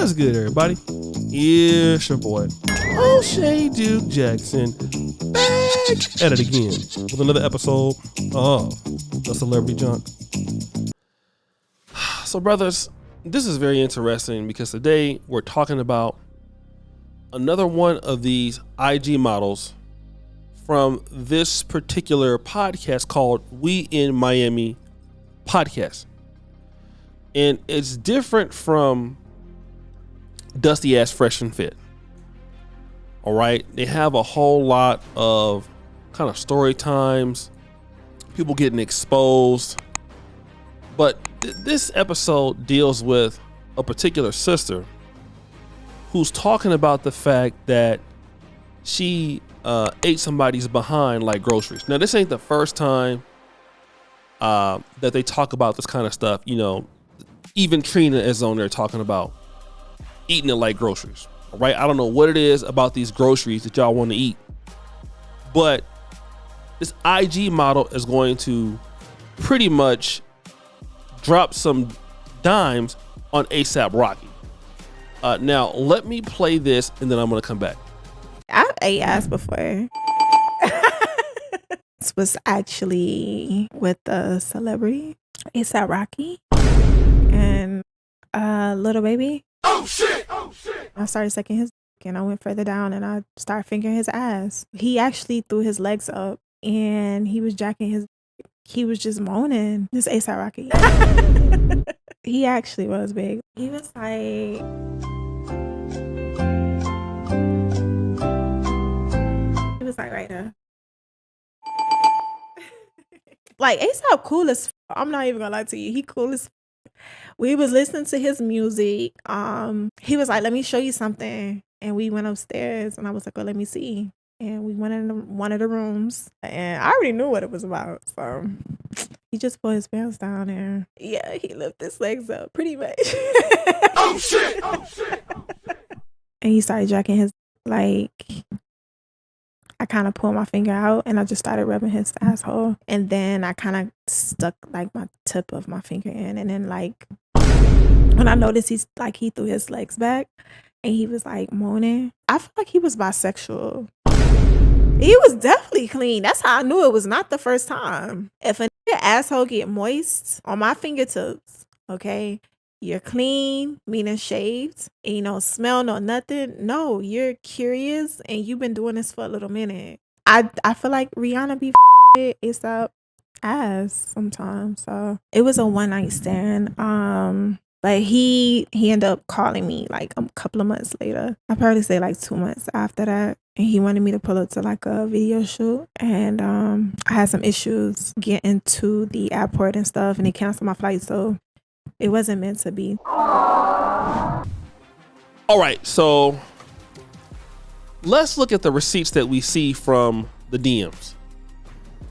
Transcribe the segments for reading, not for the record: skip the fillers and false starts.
What's good, everybody? It's your boy, O'Shea Duke Jackson, back at it again with another episode of The Celebrity Junk. So, brothers, this is very interesting because today we're talking about another one of these IG models from this particular podcast called We in Miami Podcast. And it's different from Dusty Ass Fresh and Fit. All right. They have a whole lot of kind of story times, people getting exposed. But this episode deals with a particular sister who's talking about the fact that she ate somebody's behind like groceries. Now, this ain't the first time that they talk about this kind of stuff. You know, even Trina is on there talking about eating it like groceries. All right. I don't know what it is about these groceries that y'all want to eat, but this IG model is going to pretty much drop some dimes on A$AP Rocky. Now let me play this and then I'm going to come back. I've ate ass before. This was actually with a celebrity, A$AP Rocky, and Little Baby. Oh shit! Oh shit! I started sucking his dick and I went further down and I started fingering his ass. He actually threw his legs up and he was jacking his. He was just moaning. This A$AP Rocky. He actually was big. He was like. He was like right there. Like A$AP cool as. I'm not even gonna lie to you. He cool as. We was listening to his music. He was like, "Let me show you something," and we went upstairs, and I was like, "Oh, let me see." And we went in one of the rooms, and I already knew what it was about. So he just pulled his pants down, and yeah, he lifted his legs up, pretty much. Oh shit! Oh shit! Oh shit! And he started jacking his like. I kind of pulled my finger out and I just started rubbing his asshole. And then I kind of stuck like my tip of my finger in. And then like when I noticed he threw his legs back and he was like moaning. I feel like he was bisexual. He was definitely clean. That's how I knew it was not the first time. If a asshole get moist on my fingertips, okay, you're clean, meaning shaved, and you don't smell no nothing. No, you're curious and you've been doing this for a little minute. I feel like Rihanna be A$AP ass sometimes. So it was a one night stand. But he ended up calling me like a couple of months later. I probably say like 2 months after that. And he wanted me to pull up to like a video shoot. And I had some issues getting to the airport and stuff, and they canceled my flight. So it wasn't meant to be. All right, so let's look at the receipts that we see from the DMs.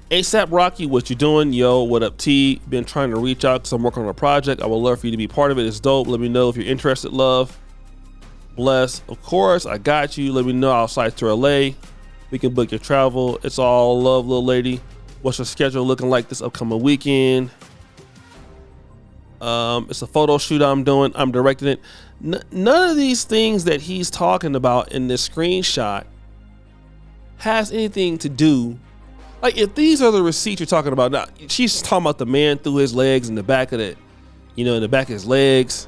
A$AP Rocky, what you doing? Yo, what up, T? Been trying to reach out because I'm working on a project. I would love for you to be part of it. It's dope. Let me know if you're interested, love. Bless. Of course, I got you. Let me know. I'll slide to LA. We can book your travel. It's all love, little lady. What's your schedule looking like this upcoming weekend? It's a photo shoot I'm doing. I'm directing it. None of these things that he's talking about in this screenshot has anything to do. Like, if these are the receipts you're talking about, now she's talking about the man threw his legs in the back of it, in the back of his legs,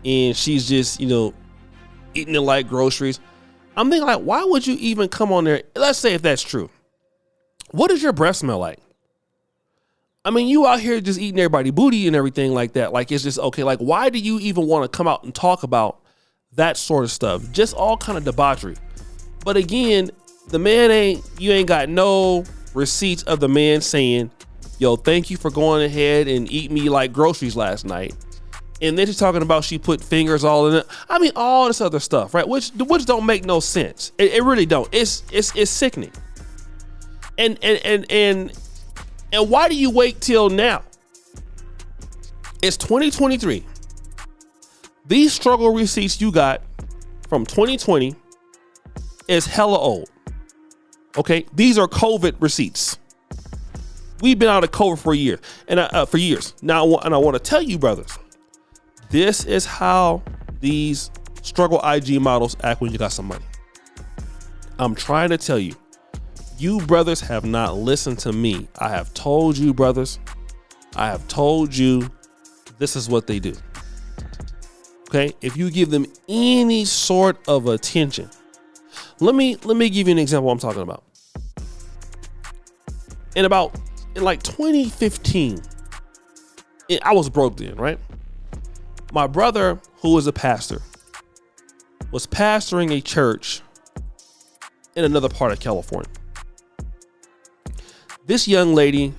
and she's just, eating it like groceries. I'm thinking, like, why would you even come on there? Let's say if that's true. What does your breath smell like? I mean, you out here just eating everybody booty and everything like that. Like, it's just okay. Like, why do you even want to come out and talk about that sort of stuff? Just all kind of debauchery. But again, the man you ain't got no receipts of the man saying, yo, thank you for going ahead and eat me like groceries last night. And then she's talking about she put fingers all in it. I mean, all this other stuff, right? Which don't make no sense. It really don't. It's sickening. And why do you wait till now? It's 2023. These struggle receipts you got from 2020 is hella old. Okay, these are COVID receipts. We've been out of COVID for years, for years. Now, I want to tell you, brothers, this is how these struggle IG models act when you got some money. I'm trying to tell you, you brothers have not listened to me. I have told you, brothers. I have told you this is what they do. Okay? If you give them any sort of attention, let me give you an example of what I'm talking about. In like 2015, I was broke then, right? My brother, who was a pastor, was pastoring a church in another part of California. This young lady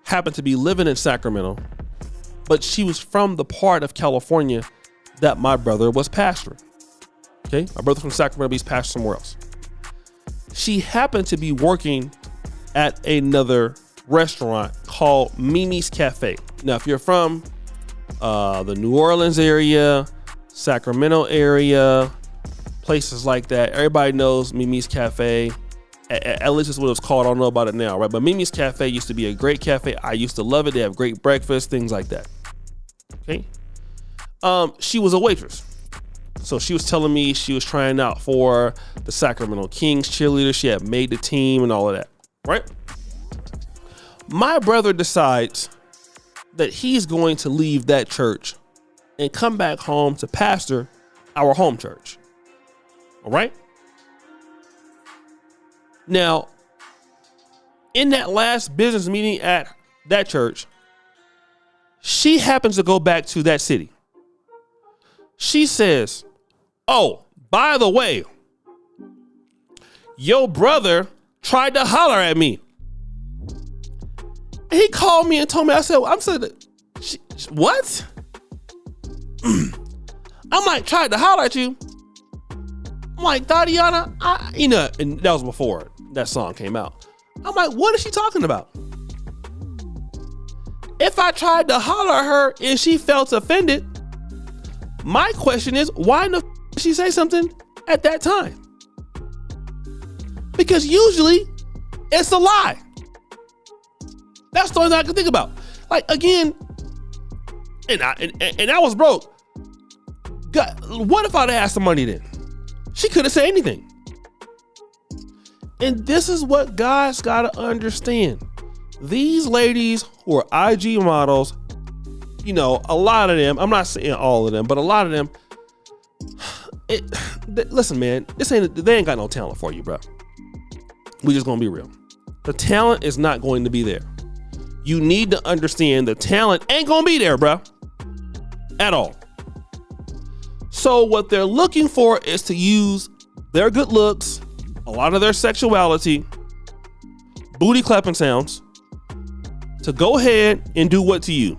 happened to be living in Sacramento, but she was from the part of California that my brother was pastoring. Okay, my brother from Sacramento, but he's pastoring somewhere else. She happened to be working at another restaurant called Mimi's Cafe. Now, if you're from the New Orleans area, Sacramento area, places like that, everybody knows Mimi's Cafe. At least it's what it's called. I don't know about it now, right? But Mimi's Cafe used to be a great cafe. I used to love it. They have great breakfast, things like that. Okay. She was a waitress. So she was telling me she was trying out for the Sacramento Kings cheerleader. She had made the team and all of that, right? My brother decides that he's going to leave that church and come back home to pastor our home church. All right? Now, in that last business meeting at that church, she happens to go back to that city. She says, "Oh, by the way, your brother tried to holler at me." And he called me and told me, I said, "What?" I'm like, "Tried to holler at you?" I'm like, "Tatiana, and that was before that song came out." I'm like, "What is she talking about? If I tried to holler at her and she felt offended, my question is, why did she say something at that time? Because usually it's a lie." That's the only thing I can think about. Like, again, and I was broke. God, what if I'd asked for money then? She could have said anything. And this is what guys gotta understand. These ladies who are IG models, a lot of them, I'm not saying all of them, but a lot of them, listen, man, they ain't got no talent for you, bro. We just gonna be real. The talent is not going to be there. You need to understand the talent ain't gonna be there, bro, at all. So what they're looking for is to use their good looks, a lot of their sexuality, booty clapping sounds, to go ahead and do what to you?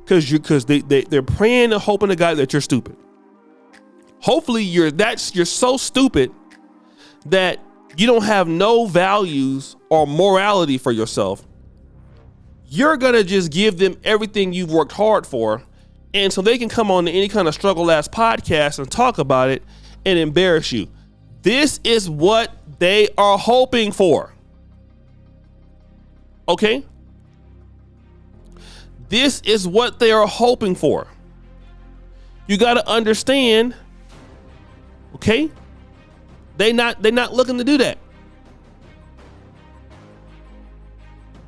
Because they're praying and hoping to God that you're stupid. Hopefully you're so stupid that you don't have no values or morality for yourself. You're gonna just give them everything you've worked hard for, and so they can come on to any kind of struggle ass podcast and talk about it and embarrass you. This is what they are hoping for. Okay? This is what they are hoping for. You got to understand, okay? They're not looking to do that.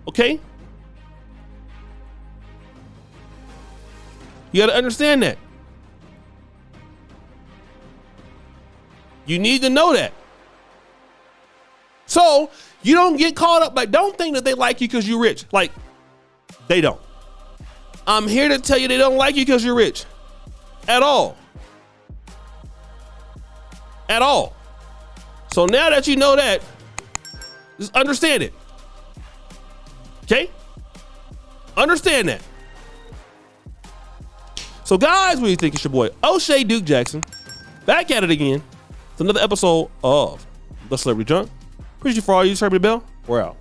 Okay? You got to understand that. You need to know that. So you don't get caught up. Like, don't think that they like you because you're rich. Like, they don't. I'm here to tell you they don't like you because you're rich. At all. At all. So now that you know that, just understand it. Okay? Understand that. So guys, what do you think? It's your boy O'Shea Duke Jackson, back at it again. It's another episode of The Celebrity Junk. Appreciate you for all you. Celebrity Bell. We're out.